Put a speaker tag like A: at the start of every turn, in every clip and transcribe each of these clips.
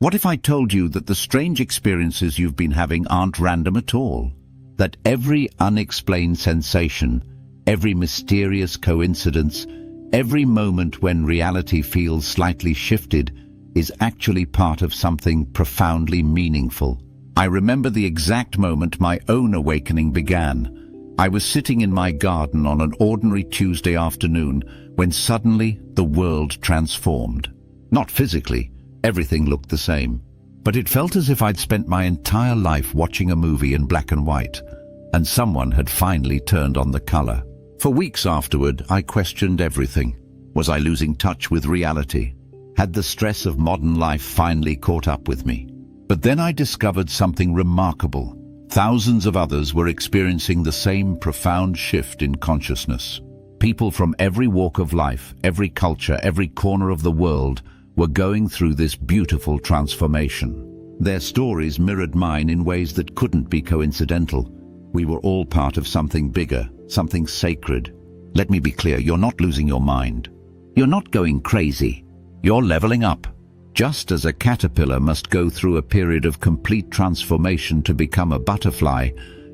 A: What if I told you that the strange experiences you've been having aren't random at all? That every unexplained sensation, every mysterious coincidence, every moment when reality feels slightly shifted is actually part of something profoundly meaningful. I remember the exact moment my own awakening began. I was sitting in my garden on an ordinary Tuesday afternoon when suddenly the world transformed. Not physically, everything looked the same, but it felt as if I'd spent my entire life watching a movie in black and white, and someone had finally turned on the color. For weeks afterward, I questioned everything. Was I losing touch with reality? Had the stress of modern life finally caught up with me? But then I discovered something remarkable. Thousands of others were experiencing the same profound shift in consciousness. People from every walk of life, every culture, every corner of the world were going through this beautiful transformation. Their stories mirrored mine in ways that couldn't be coincidental. We were all part of something bigger, something sacred. Let me be clear, you're not losing your mind. You're not going crazy. You're leveling up. Just as a caterpillar must go through a period of complete transformation to become a butterfly,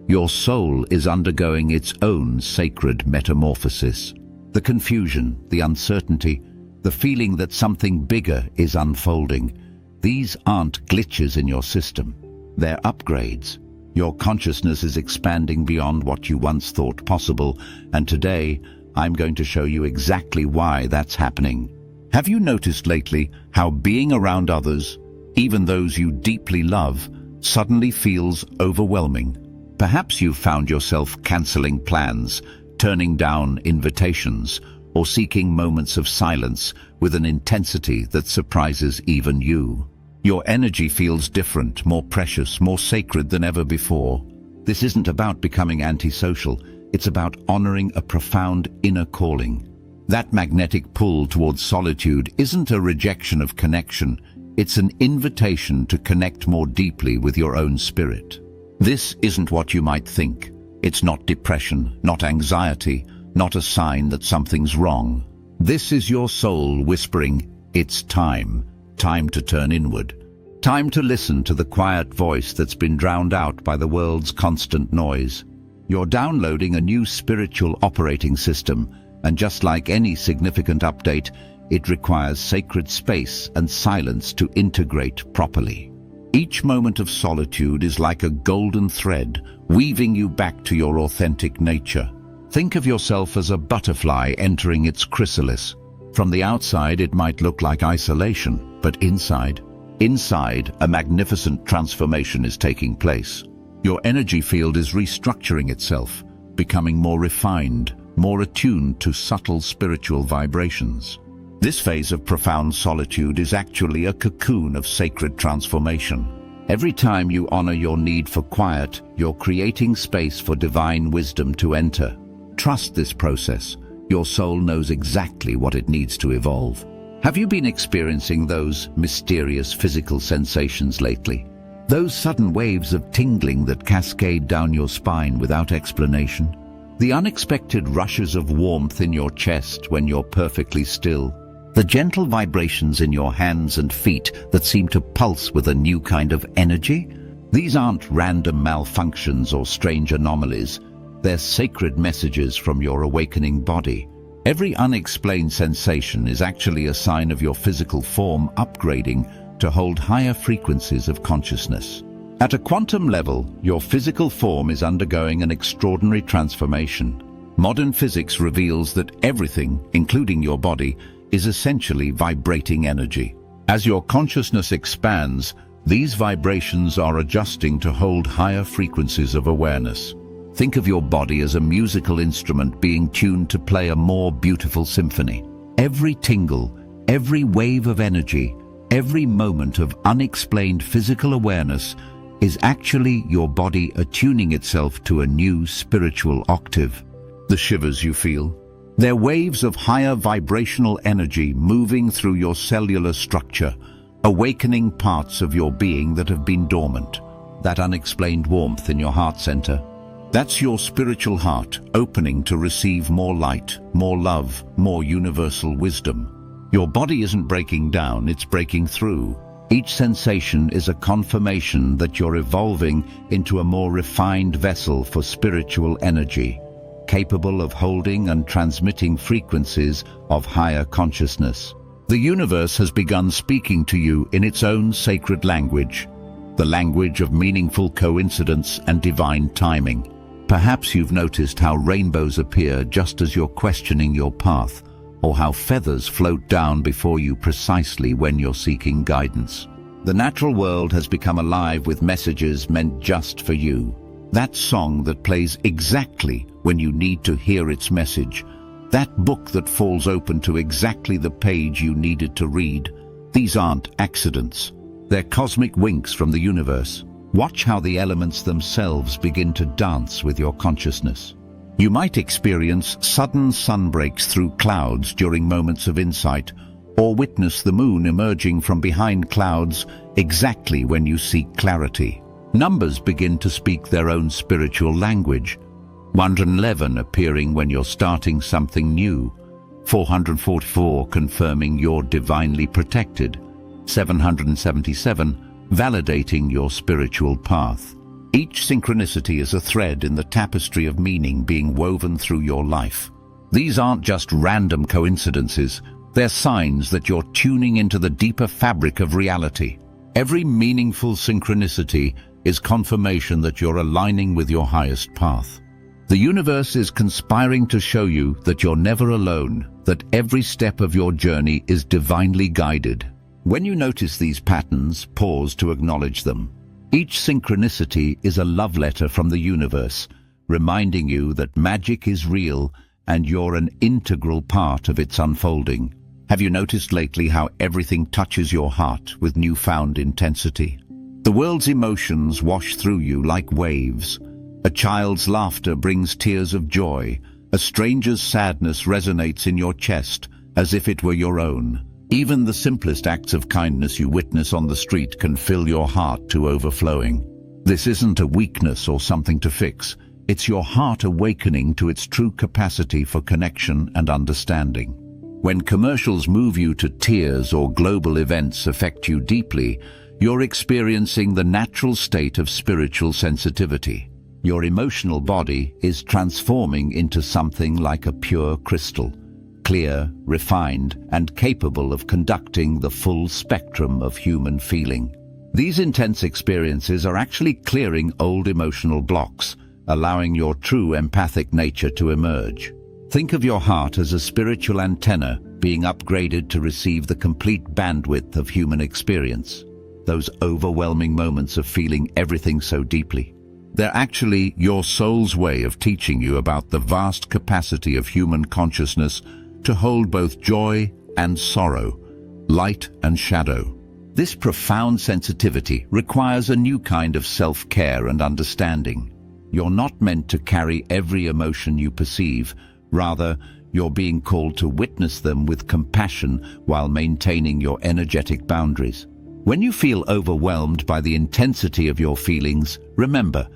A: your soul is undergoing its own sacred metamorphosis. The confusion, the uncertainty, the feeling that something bigger is unfolding, these aren't glitches in your system. They're upgrades. Your consciousness is expanding beyond what you once thought possible, and today I'm going to show you exactly why that's happening. Have you noticed lately how being around others, even those you deeply love, suddenly feels overwhelming? Perhaps you've found yourself canceling plans, turning down invitations, or seeking moments of silence with an intensity that surprises even you. Your energy feels different, more precious, more sacred than ever before. This isn't about becoming antisocial, it's about honoring a profound inner calling. That magnetic pull towards solitude isn't a rejection of connection, it's an invitation to connect more deeply with your own spirit. This isn't what you might think. It's not depression, not anxiety, not a sign that something's wrong. This is your soul whispering, it's time to turn inward. Time to listen to the quiet voice that's been drowned out by the world's constant noise. You're downloading a new spiritual operating system, and just like any significant update, it requires sacred space and silence to integrate properly. Each moment of solitude is like a golden thread, weaving you back to your authentic nature. Think of yourself as a butterfly entering its chrysalis. From the outside, it might look like isolation, but inside, a magnificent transformation is taking place. Your energy field is restructuring itself, becoming more refined, more attuned to subtle spiritual vibrations. This phase of profound solitude is actually a cocoon of sacred transformation. Every time you honor your need for quiet, you're creating space for divine wisdom to enter. Trust this process. Your soul knows exactly what it needs to evolve. Have you been experiencing those mysterious physical sensations lately? Those sudden waves of tingling that cascade down your spine without explanation? The unexpected rushes of warmth in your chest when you're perfectly still? The gentle vibrations in your hands and feet that seem to pulse with a new kind of energy? These aren't random malfunctions or strange anomalies. They're sacred messages from your awakening body. Every unexplained sensation is actually a sign of your physical form upgrading to hold higher frequencies of consciousness. At a quantum level, your physical form is undergoing an extraordinary transformation. Modern physics reveals that everything, including your body, is essentially vibrating energy. As your consciousness expands, these vibrations are adjusting to hold higher frequencies of awareness. Think of your body as a musical instrument being tuned to play a more beautiful symphony. Every tingle, every wave of energy, every moment of unexplained physical awareness is actually your body attuning itself to a new spiritual octave. The shivers you feel, they're waves of higher vibrational energy moving through your cellular structure, awakening parts of your being that have been dormant. That unexplained warmth in your heart center, that's your spiritual heart opening to receive more light, more love, more universal wisdom. Your body isn't breaking down, it's breaking through. Each sensation is a confirmation that you're evolving into a more refined vessel for spiritual energy, capable of holding and transmitting frequencies of higher consciousness. The universe has begun speaking to you in its own sacred language, the language of meaningful coincidence and divine timing. Perhaps you've noticed how rainbows appear just as you're questioning your path, or how feathers float down before you precisely when you're seeking guidance. The natural world has become alive with messages meant just for you. That song that plays exactly when you need to hear its message. That book that falls open to exactly the page you needed to read. These aren't accidents. They're cosmic winks from the universe. Watch how the elements themselves begin to dance with your consciousness. You might experience sudden sunbreaks through clouds during moments of insight, or witness the moon emerging from behind clouds exactly when you seek clarity. Numbers begin to speak their own spiritual language. 111 appearing when you're starting something new. 444 confirming you're divinely protected. 777 validating your spiritual path. Each synchronicity is a thread in the tapestry of meaning being woven through your life. These aren't just random coincidences, they're signs that you're tuning into the deeper fabric of reality. Every meaningful synchronicity is confirmation that you're aligning with your highest path. The universe is conspiring to show you that you're never alone, that every step of your journey is divinely guided. When you notice these patterns, pause to acknowledge them. Each synchronicity is a love letter from the universe, reminding you that magic is real and you're an integral part of its unfolding. Have you noticed lately how everything touches your heart with newfound intensity? The world's emotions wash through you like waves. A child's laughter brings tears of joy. A stranger's sadness resonates in your chest as if it were your own. Even the simplest acts of kindness you witness on the street can fill your heart to overflowing. This isn't a weakness or something to fix. It's your heart awakening to its true capacity for connection and understanding. When commercials move you to tears or global events affect you deeply, you're experiencing the natural state of spiritual sensitivity. Your emotional body is transforming into something like a pure crystal. Clear, refined, and capable of conducting the full spectrum of human feeling. These intense experiences are actually clearing old emotional blocks, allowing your true empathic nature to emerge. Think of your heart as a spiritual antenna being upgraded to receive the complete bandwidth of human experience. Those overwhelming moments of feeling everything so deeply. They're actually your soul's way of teaching you about the vast capacity of human consciousness to hold both joy and sorrow, light and shadow. This profound sensitivity requires a new kind of self-care and understanding. You're not meant to carry every emotion you perceive. Rather, you're being called to witness them with compassion while maintaining your energetic boundaries. When you feel overwhelmed by the intensity of your feelings, remember,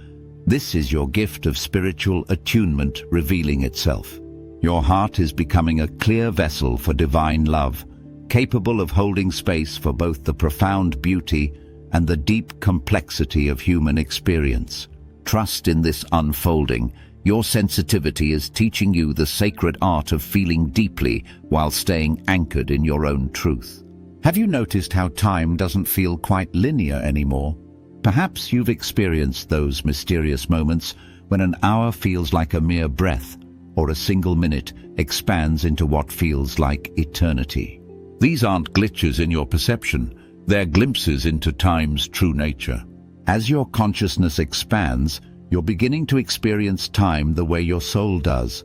A: this is your gift of spiritual attunement revealing itself. Your heart is becoming a clear vessel for divine love, capable of holding space for both the profound beauty and the deep complexity of human experience. Trust in this unfolding. Your sensitivity is teaching you the sacred art of feeling deeply while staying anchored in your own truth. Have you noticed how time doesn't feel quite linear anymore? Perhaps you've experienced those mysterious moments when an hour feels like a mere breath, or a single minute expands into what feels like eternity. These aren't glitches in your perception, they're glimpses into time's true nature. As your consciousness expands, you're beginning to experience time the way your soul does,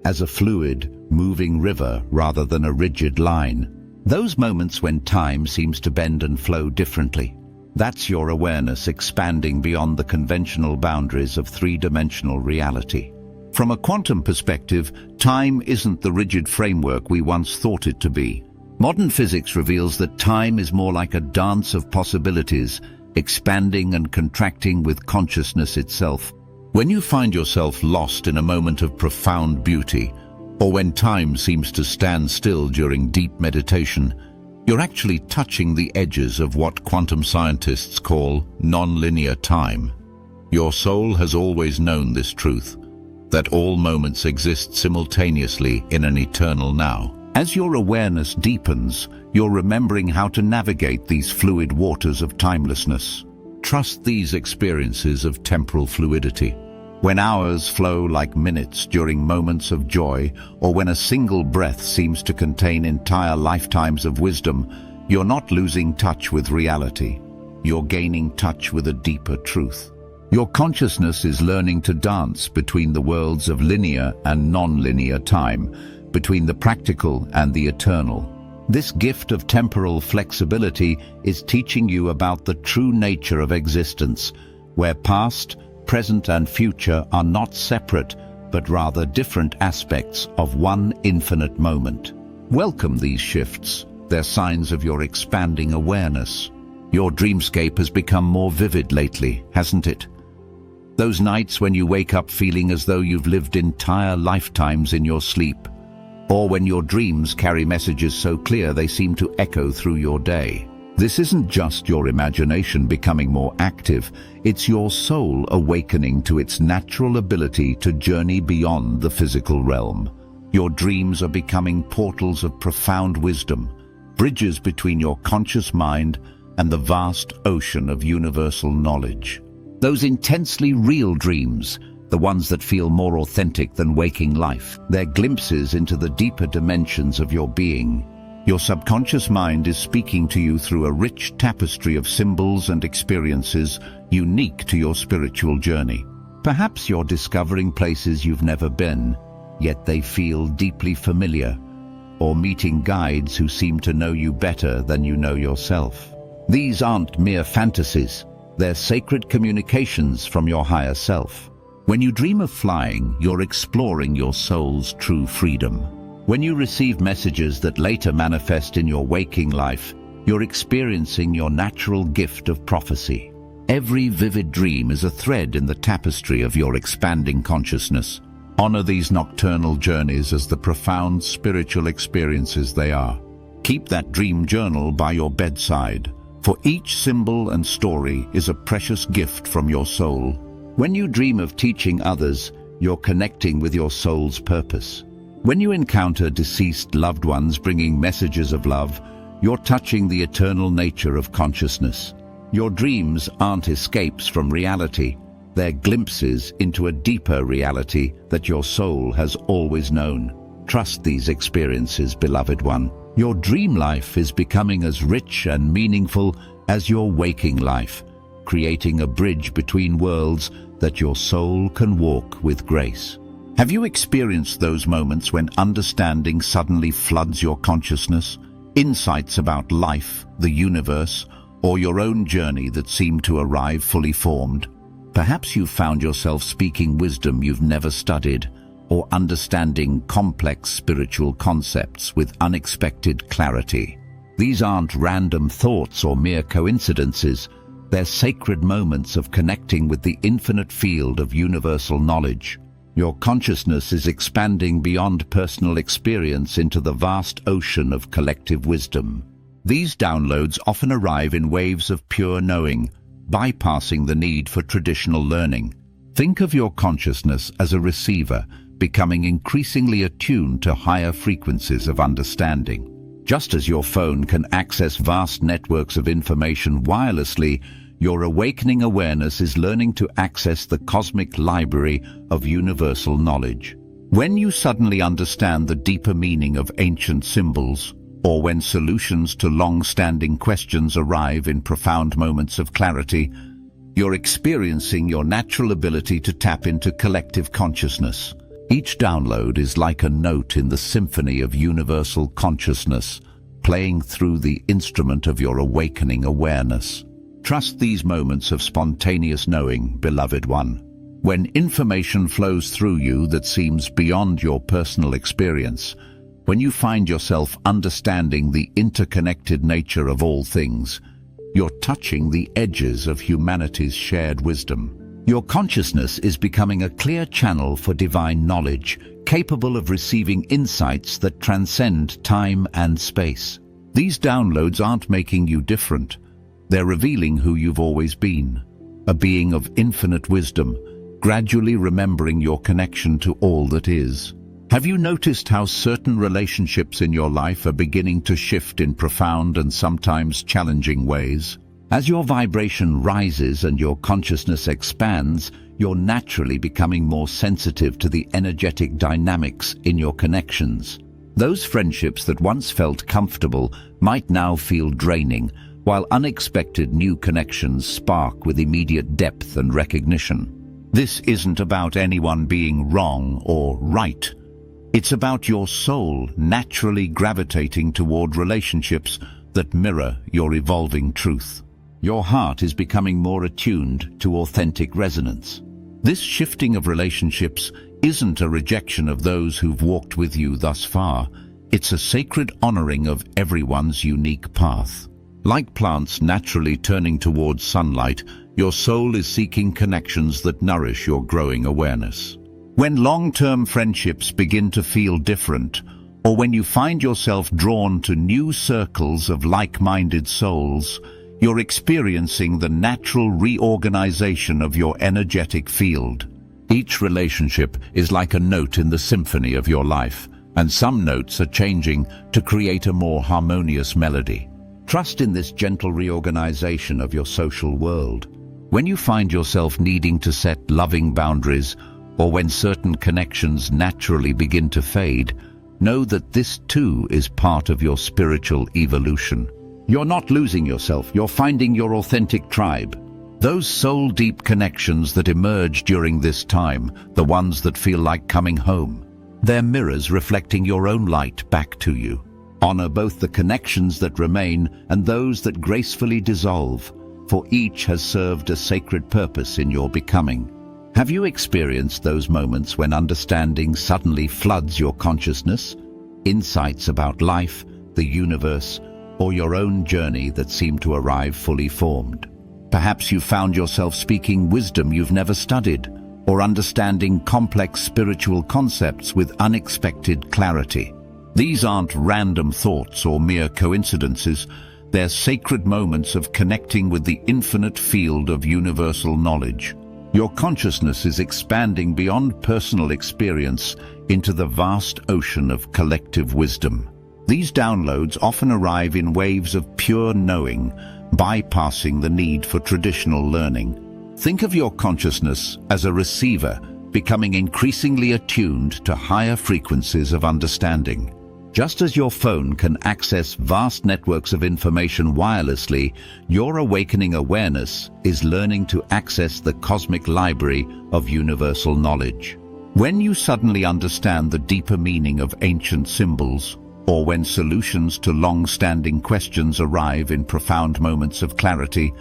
A: as a fluid, moving river rather than a rigid line. Those moments when time seems to bend and flow differently. That's your awareness expanding beyond the conventional boundaries of three-dimensional reality. From a quantum perspective, time isn't the rigid framework we once thought it to be. Modern physics reveals that time is more like a dance of possibilities, expanding and contracting with consciousness itself. When you find yourself lost in a moment of profound beauty, or when time seems to stand still during deep meditation, You're actually touching the edges of what quantum scientists call non-linear time. Your soul has always known this truth, that all moments exist simultaneously in an eternal now. As your awareness deepens, you're remembering how to navigate these fluid waters of timelessness. Trust these experiences of temporal fluidity. When hours flow like minutes during moments of joy, or when a single breath seems to contain entire lifetimes of wisdom, you're not losing touch with reality. You're gaining touch with a deeper truth. Your consciousness is learning to dance between the worlds of linear and non-linear time, between the practical and the eternal. This gift of temporal flexibility is teaching you about the true nature of existence, where past, present and future are not separate, but rather different aspects of one infinite moment. Welcome these shifts. They're signs of your expanding awareness. Your dreamscape has become more vivid lately, hasn't it? Those nights when you wake up feeling as though you've lived entire lifetimes in your sleep, or when your dreams carry messages so clear they seem to echo through your day. This isn't just your imagination becoming more active, it's your soul awakening to its natural ability to journey beyond the physical realm. Your dreams are becoming portals of profound wisdom, bridges between your conscious mind and the vast ocean of universal knowledge. Those intensely real dreams, the ones that feel more authentic than waking life, they're glimpses into the deeper dimensions of your being. Your subconscious mind is speaking to you through a rich tapestry of symbols and experiences unique to your spiritual journey. Perhaps you're discovering places you've never been, yet they feel deeply familiar, or meeting guides who seem to know you better than you know yourself. These aren't mere fantasies, they're sacred communications from your higher self. When you dream of flying, you're exploring your soul's true freedom. When you receive messages that later manifest in your waking life, you're experiencing your natural gift of prophecy. Every vivid dream is a thread in the tapestry of your expanding consciousness. Honor these nocturnal journeys as the profound spiritual experiences they are. Keep that dream journal by your bedside, for each symbol and story is a precious gift from your soul. When you dream of teaching others, you're connecting with your soul's purpose. When you encounter deceased loved ones bringing messages of love, you're touching the eternal nature of consciousness. Your dreams aren't escapes from reality. They're glimpses into a deeper reality that your soul has always known. Trust these experiences, beloved one. Your dream life is becoming as rich and meaningful as your waking life, creating a bridge between worlds that your soul can walk with grace. Have you experienced those moments when understanding suddenly floods your consciousness? Insights about life, the universe, or your own journey that seem to arrive fully formed? Perhaps you've found yourself speaking wisdom you've never studied, or understanding complex spiritual concepts with unexpected clarity. These aren't random thoughts or mere coincidences. They're sacred moments of connecting with the infinite field of universal knowledge. Your consciousness is expanding beyond personal experience into the vast ocean of collective wisdom. These downloads often arrive in waves of pure knowing, bypassing the need for traditional learning. Think of your consciousness as a receiver, becoming increasingly attuned to higher frequencies of understanding. Just as your phone can access vast networks of information wirelessly, your awakening awareness is learning to access the cosmic library of universal knowledge. When you suddenly understand the deeper meaning of ancient symbols, or when solutions to long-standing questions arrive in profound moments of clarity, you're experiencing your natural ability to tap into collective consciousness. Each download is like a note in the symphony of universal consciousness, playing through the instrument of your awakening awareness. Trust these moments of spontaneous knowing, beloved one. When information flows through you that seems beyond your personal experience, when you find yourself understanding the interconnected nature of all things, you're touching the edges of humanity's shared wisdom. Your consciousness is becoming a clear channel for divine knowledge, capable of receiving insights that transcend time and space. These downloads aren't making you different. They're revealing who you've always been, a being of infinite wisdom, gradually remembering your connection to all that is. Have you noticed how certain relationships in your life are beginning to shift in profound and sometimes challenging ways? As your vibration rises and your consciousness expands, you're naturally becoming more sensitive to the energetic dynamics in your connections. Those friendships that once felt comfortable might now feel draining, while unexpected new connections spark with immediate depth and recognition. This isn't about anyone being wrong or right. It's about your soul naturally gravitating toward relationships that mirror your evolving truth. Your heart is becoming more attuned to authentic resonance. This shifting of relationships isn't a rejection of those who've walked with you thus far. It's a sacred honoring of everyone's unique path. Like plants naturally turning towards sunlight, your soul is seeking connections that nourish your growing awareness. When long-term friendships begin to feel different, or when you find yourself drawn to new circles of like-minded souls, you're experiencing the natural reorganization of your energetic field. Each relationship is like a note in the symphony of your life, and some notes are changing to create a more harmonious melody. Trust in this gentle reorganization of your social world. When you find yourself needing to set loving boundaries, or when certain connections naturally begin to fade, know that this too is part of your spiritual evolution. You're not losing yourself, you're finding your authentic tribe. Those soul-deep connections that emerge during this time, the ones that feel like coming home, they're mirrors reflecting your own light back to you. Honor both the connections that remain and those that gracefully dissolve, for each has served a sacred purpose in your becoming. Have you experienced those moments when understanding suddenly floods your consciousness? Insights about life, the universe, or your own journey that seem to arrive fully formed. Perhaps you found yourself speaking wisdom you've never studied, or understanding complex spiritual concepts with unexpected clarity. These aren't random thoughts or mere coincidences. They're sacred moments of connecting with the infinite field of universal knowledge. Your consciousness is expanding beyond personal experience into the vast ocean of collective wisdom. These downloads often arrive in waves of pure knowing, bypassing the need for traditional learning. Think of your consciousness as a receiver, becoming increasingly attuned to higher frequencies of understanding. Just as your phone can access vast networks of information wirelessly, your awakening awareness is learning to access the cosmic library of universal knowledge. When you suddenly understand the deeper meaning of ancient symbols, or when solutions to long-standing questions arrive in profound moments of clarity,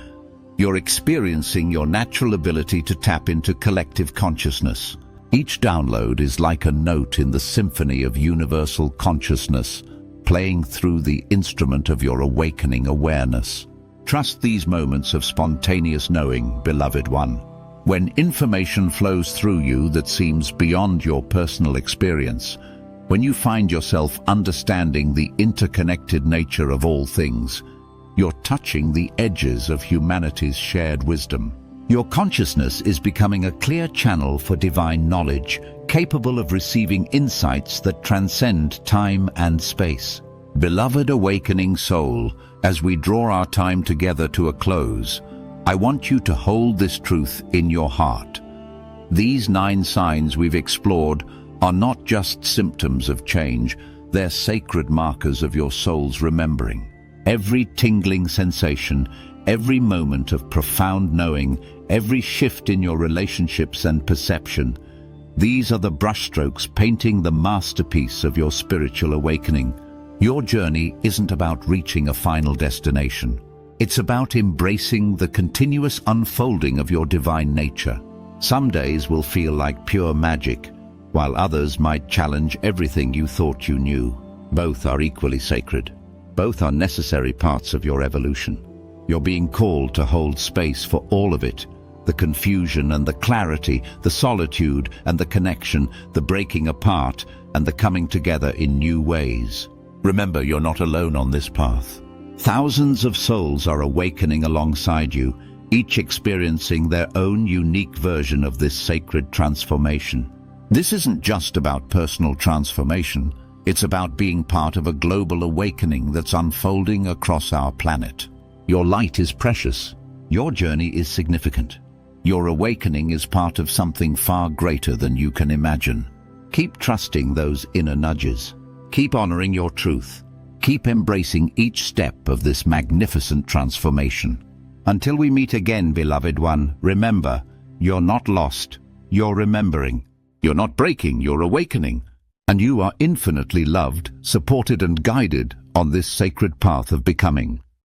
A: you're experiencing your natural ability to tap into collective consciousness. Each download is like a note in the symphony of universal consciousness, playing through the instrument of your awakening awareness. Trust these moments of spontaneous knowing, beloved one. When information flows through you that seems beyond your personal experience, when you find yourself understanding the interconnected nature of all things, you're touching the edges of humanity's shared wisdom. Your consciousness is becoming a clear channel for divine knowledge, capable of receiving insights that transcend time and space. Beloved awakening soul, as we draw our time together to a close, I want you to hold this truth in your heart. These 9 signs we've explored are not just symptoms of change, they're sacred markers of your soul's remembering. Every tingling sensation, every moment of profound knowing, every shift in your relationships and perception, these are the brushstrokes painting the masterpiece of your spiritual awakening. Your journey isn't about reaching a final destination. It's about embracing the continuous unfolding of your divine nature. Some days will feel like pure magic, while others might challenge everything you thought you knew. Both are equally sacred. Both are necessary parts of your evolution. You're being called to hold space for all of it. The confusion and the clarity, the solitude and the connection, the breaking apart and the coming together in new ways. Remember, you're not alone on this path. Thousands of souls are awakening alongside you, each experiencing their own unique version of this sacred transformation. This isn't just about personal transformation, it's about being part of a global awakening that's unfolding across our planet. Your light is precious. Your journey is significant. Your awakening is part of something far greater than you can imagine. Keep trusting those inner nudges. Keep honoring your truth. Keep embracing each step of this magnificent transformation. Until we meet again, beloved one, remember, you're not lost, you're remembering. You're not breaking, you're awakening. And you are infinitely loved, supported and guided on this sacred path of becoming.